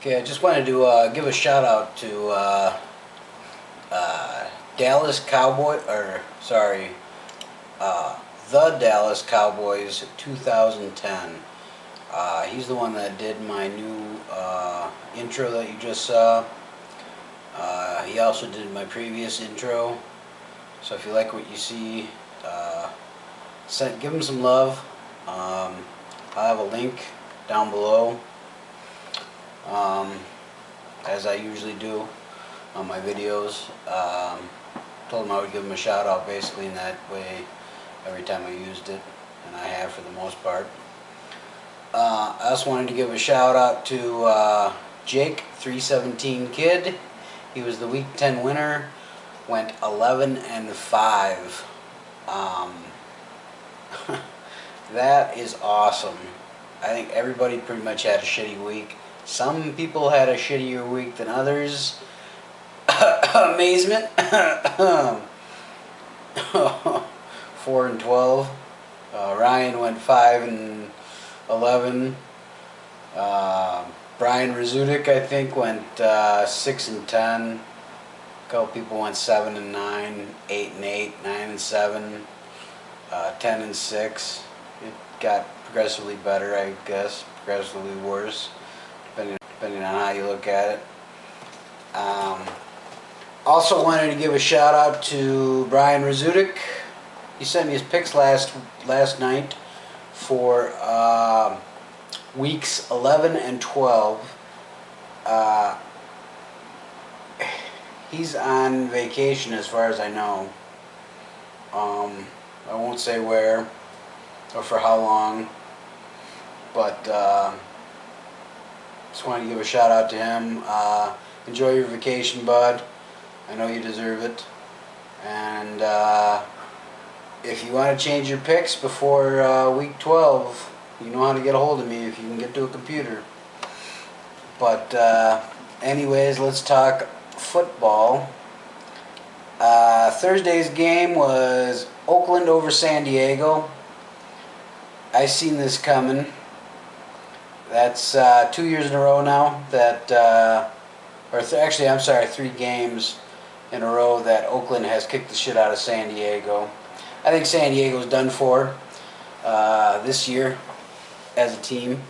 Okay, I just wanted to give a shout out to Dallas Cowboy, the Dallas Cowboys 2010. He's the one that did my new intro that you just saw. He also did my previous intro. So if you like what you see, give him some love. I'll have a link down below, as I usually do on my videos. Told him I would give him a shout out basically in that way every time I used it, and I have for the most part. I also wanted to give a shout out to Jake 317 Kid. He was the Week 10 winner, went 11-5. That is awesome. I think everybody pretty much had a shitty week. Some people had a shittier week than others. Amazement. 4-12. Ryan went 5-11. Brian Resudek, I think, went 6-10. A couple people went 7-9, 8-8, 9-7, 10-6. It got progressively better, I guess, progressively worse, depending on how you look at it. Also wanted to give a shout out to Brian Resudek. He sent me his picks last night for weeks 11 and 12. He's on vacation as far as I know. I won't say where or for how long, but just wanted to give a shout out to him. Enjoy your vacation, bud. I know you deserve it. And if you want to change your picks before week 12, you know how to get a hold of me if you can get to a computer. But anyways, let's talk football. Thursday's game was Oakland over San Diego. I seen this coming. That's 2 years in a row now that, actually, I'm sorry, 3 games in a row that Oakland has kicked the shit out of San Diego. I think San Diego's done for this year as a team.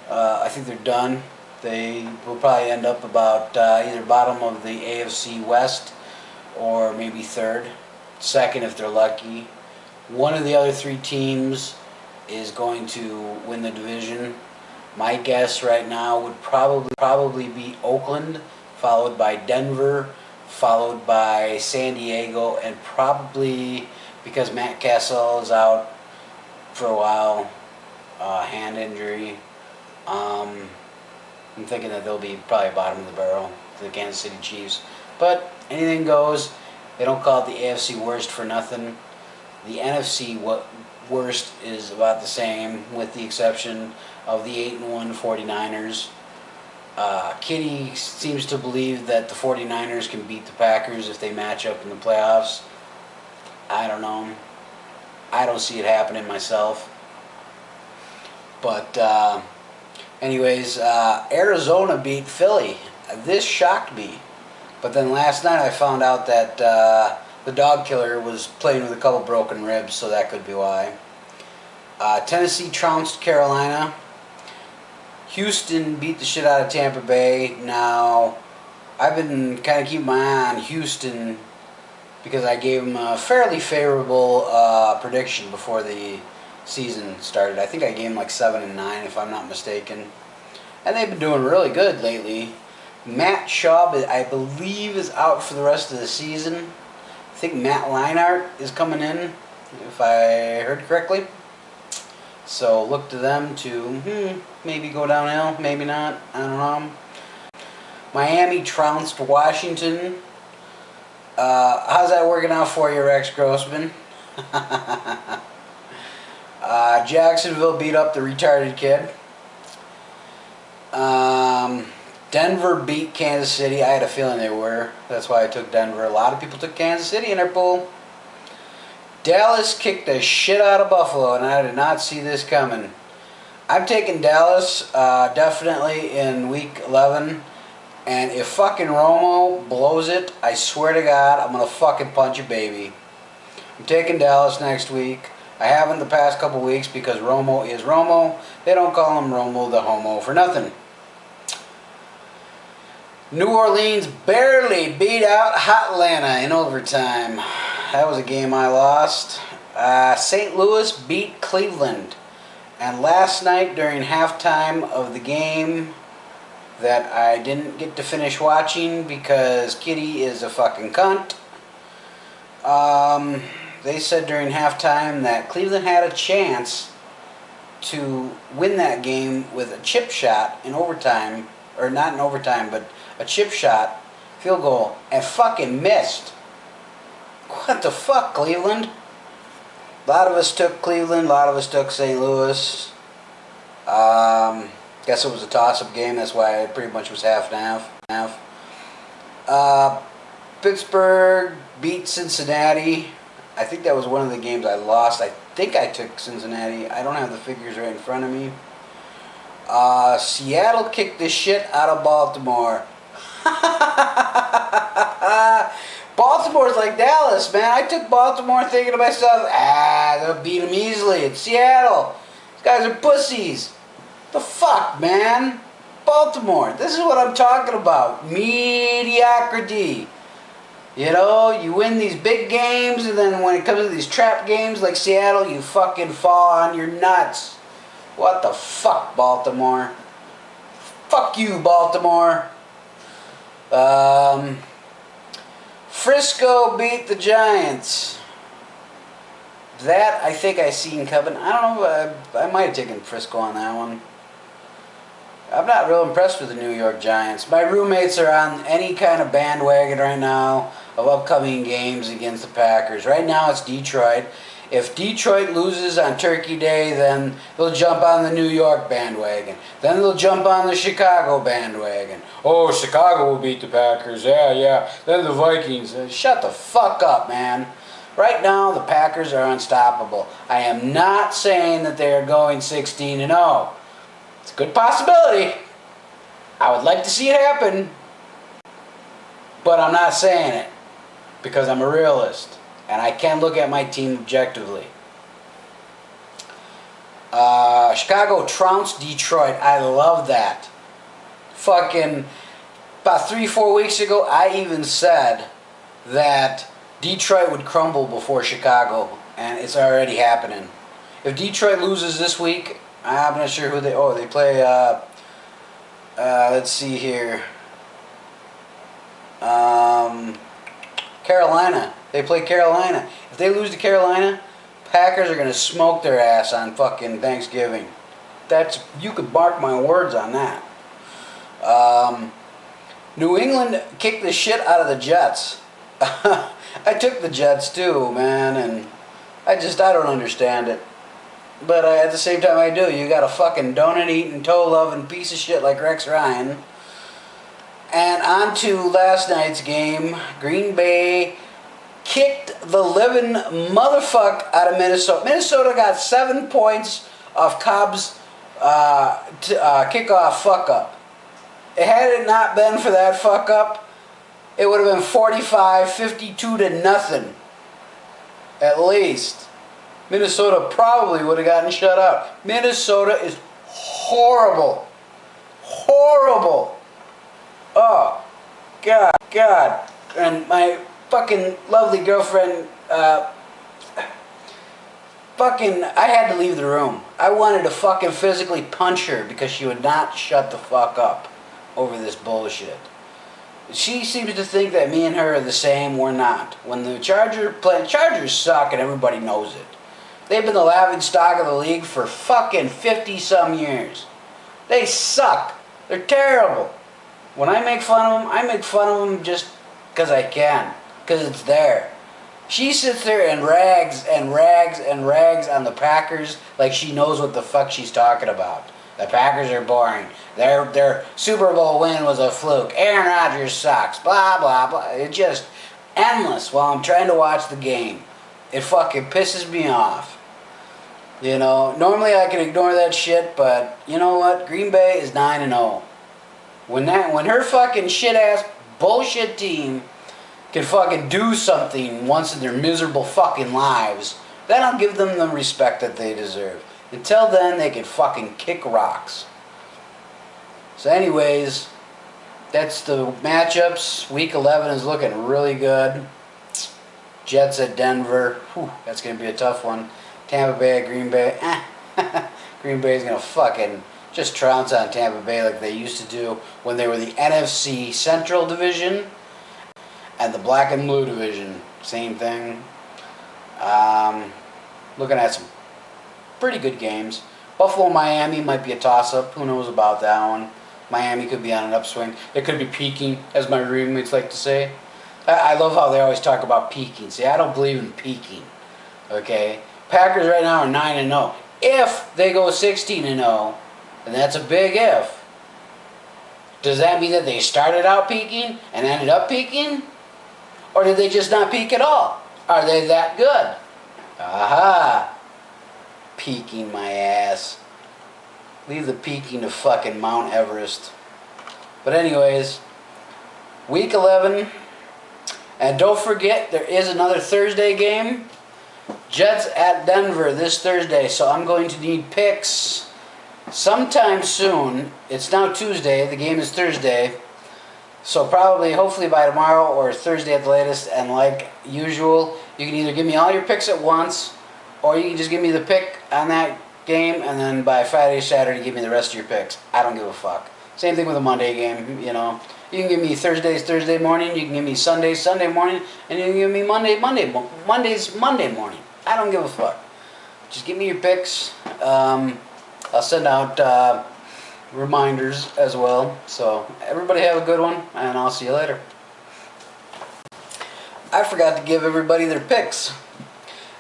I think they're done. They will probably end up about either bottom of the AFC West or maybe third, second if they're lucky. One of the other 3 teams is going to win the division. My guess right now would probably be Oakland, followed by Denver, followed by San Diego, and probably, because Matt Castle is out for a while, hand injury, I'm thinking that they'll be probably bottom of the barrel, the Kansas City Chiefs. But anything goes. They don't call it the AFC worst for nothing. The NFC worst is about the same, with the exception of the 8-1 49ers. Kitty seems to believe that the 49ers can beat the Packers if they match up in the playoffs. I don't know. I don't see it happening myself. But anyways, Arizona beat Philly. This shocked me. But then last night I found out that the dog killer was playing with a couple broken ribs, so that could be why. Tennessee trounced Carolina. Houston beat the shit out of Tampa Bay. Now, I've been kind of keeping my eye on Houston because I gave them a fairly favorable prediction before the season started. I think I gave them like 7-9 if I'm not mistaken. And they've been doing really good lately. Matt Schaub, I believe, is out for the rest of the season. I think Matt Leinart is coming in, if I heard correctly. So look to them to maybe go downhill, maybe not. I don't know. Miami trounced Washington. How's that working out for you, Rex Grossman? Jacksonville beat up the retarded kid. Denver beat Kansas City. I had a feeling they were. That's why I took Denver. A lot of people took Kansas City in their pool. Dallas kicked the shit out of Buffalo, and I did not see this coming. I'm taking Dallas definitely in week 11. And if fucking Romo blows it, I swear to God, I'm going to fucking punch a baby. I'm taking Dallas next week. I haven't the past couple weeks because Romo is Romo. They don't call him Romo the Homo for nothing. New Orleans barely beat out Atlanta in overtime. That was a game I lost. St. Louis beat Cleveland. And last night during halftime of the game that I didn't get to finish watching because Kitty is a fucking cunt. They said during halftime that Cleveland had a chance to win that game with a chip shot in overtime, or not in overtime, but a chip shot field goal, and fucking missed. What the fuck, Cleveland? A lot of us took Cleveland, a lot of us took St. Louis. Guess it was a toss-up game, that's why it pretty much was half and half. Pittsburgh beat Cincinnati. I think that was one of the games I lost. I think I took Cincinnati. I don't have the figures right in front of me. Seattle kicked the shit out of Baltimore. Baltimore's like Dallas, man. I took Baltimore thinking to myself, they'll beat them easily. It's Seattle. These guys are pussies. The fuck, man? Baltimore. This is what I'm talking about. Mediocrity. You know, you win these big games, and then when it comes to these trap games like Seattle, you fucking fall on your nuts. What the fuck, Baltimore? Fuck you, Baltimore. Frisco beat the Giants. That I think I seen coming. I don't know. I might have taken Frisco on that one. I'm not real impressed with the New York Giants. My roommates are on any kind of bandwagon right now of upcoming games against the Packers. Right now it's Detroit. If Detroit loses on Turkey Day, then they'll jump on the New York bandwagon. Then they'll jump on the Chicago bandwagon. Oh, Chicago will beat the Packers. Yeah. Then the Vikings. Shut the fuck up, man. Right now, the Packers are unstoppable. I am not saying that they are going 16-0. It's a good possibility. I would like to see it happen. But I'm not saying it. Because I'm a realist. And I can look at my team objectively. Chicago trounced Detroit. I love that. Fucking about 3-4 weeks ago, I even said that Detroit would crumble before Chicago. And it's already happening. If Detroit loses this week, I'm not sure who they... Oh, they play... let's see here. Carolina. They play Carolina. If they lose to Carolina, Packers are going to smoke their ass on fucking Thanksgiving. You could mark my words on that. New England kicked the shit out of the Jets. I took the Jets too, man, and I don't understand it. But at the same time I do. You got a fucking donut-eating, toe-loving piece of shit like Rex Ryan. And on to last night's game. Green Bay kicked the living motherfuck out of Minnesota. Minnesota got 7 points off Cobb's kickoff fuck-up. Had it not been for that fuck-up, it would have been 45-52-0. At least. Minnesota probably would have gotten shut up. Minnesota is horrible. Horrible. Oh, God. And my fucking lovely girlfriend, I had to leave the room. I wanted to fucking physically punch her because she would not shut the fuck up over this bullshit. She seems to think that me and her are the same. We're not. When the Chargers suck and everybody knows it. They've been the laughing stock of the league for fucking 50-some years. They suck. They're terrible. When I make fun of them, I make fun of them just because I can. Because it's there. She sits there and rags on the Packers like she knows what the fuck she's talking about. The Packers are boring. Their Super Bowl win was a fluke. Aaron Rodgers sucks. Blah, blah, blah. It's just endless while I'm trying to watch the game. It fucking pisses me off. You know, normally I can ignore that shit, but you know what? Green Bay is 9-0. When her fucking shit ass bullshit team can fucking do something once in their miserable fucking lives, then I'll give them the respect that they deserve. Until then, they can fucking kick rocks. So anyways, that's the matchups. Week 11 is looking really good. Jets at Denver. Whew, that's going to be a tough one. Tampa Bay at Green Bay. Green Bay is going to fucking just trounce on Tampa Bay like they used to do when they were the NFC Central Division and the Black and Blue Division. Same thing. Looking at some pretty good games. Buffalo-Miami might be a toss-up. Who knows about that one? Miami could be on an upswing. They could be peaking, as my roommates like to say. I love how they always talk about peaking. See, I don't believe in peaking. Okay? Packers right now are 9-0. If they go 16-0, and that's a big if, does that mean that they started out peaking and ended up peaking? Or did they just not peak at all? Are they that good? Aha! Peaking my ass. Leave the peaking to fucking Mount Everest. But anyways, week 11. And don't forget, there is another Thursday game. Jets at Denver this Thursday. So I'm going to need picks sometime soon. It's now Tuesday. The game is Thursday. So probably, hopefully by tomorrow or Thursday at the latest. And like usual, you can either give me all your picks at once, or you can just give me the pick on that game, and then by Friday, Saturday, give me the rest of your picks. I don't give a fuck. Same thing with a Monday game, you know. You can give me Thursday morning, you can give me Sunday morning, and you can give me Monday morning. I don't give a fuck. Just give me your picks. I'll send out reminders as well. So everybody have a good one, and I'll see you later. I forgot to give everybody their picks.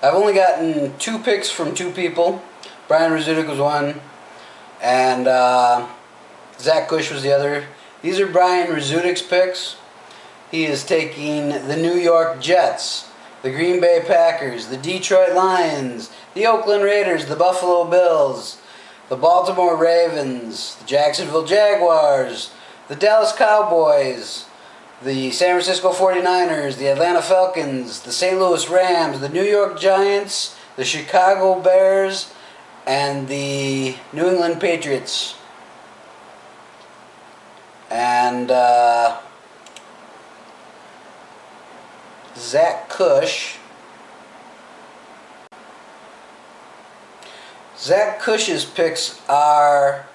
I've only gotten 2 picks from 2 people. Brian Resudek was one, and Zakk Kush was the other. These are Brian Resudek's picks. He is taking the New York Jets, the Green Bay Packers, the Detroit Lions, the Oakland Raiders, the Buffalo Bills, the Baltimore Ravens, the Jacksonville Jaguars, the Dallas Cowboys, the San Francisco 49ers, the Atlanta Falcons, the St. Louis Rams, the New York Giants, the Chicago Bears, and the New England Patriots. And Zakk Kush. Zakk Kush's picks are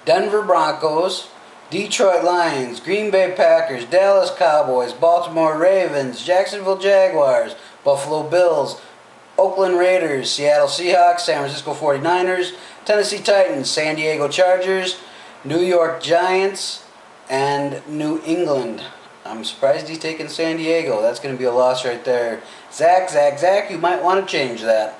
Denver Broncos, Detroit Lions, Green Bay Packers, Dallas Cowboys, Baltimore Ravens, Jacksonville Jaguars, Buffalo Bills, Oakland Raiders, Seattle Seahawks, San Francisco 49ers, Tennessee Titans, San Diego Chargers, New York Giants, and New England. I'm surprised he's taking San Diego. That's going to be a loss right there. Zakk, you might want to change that.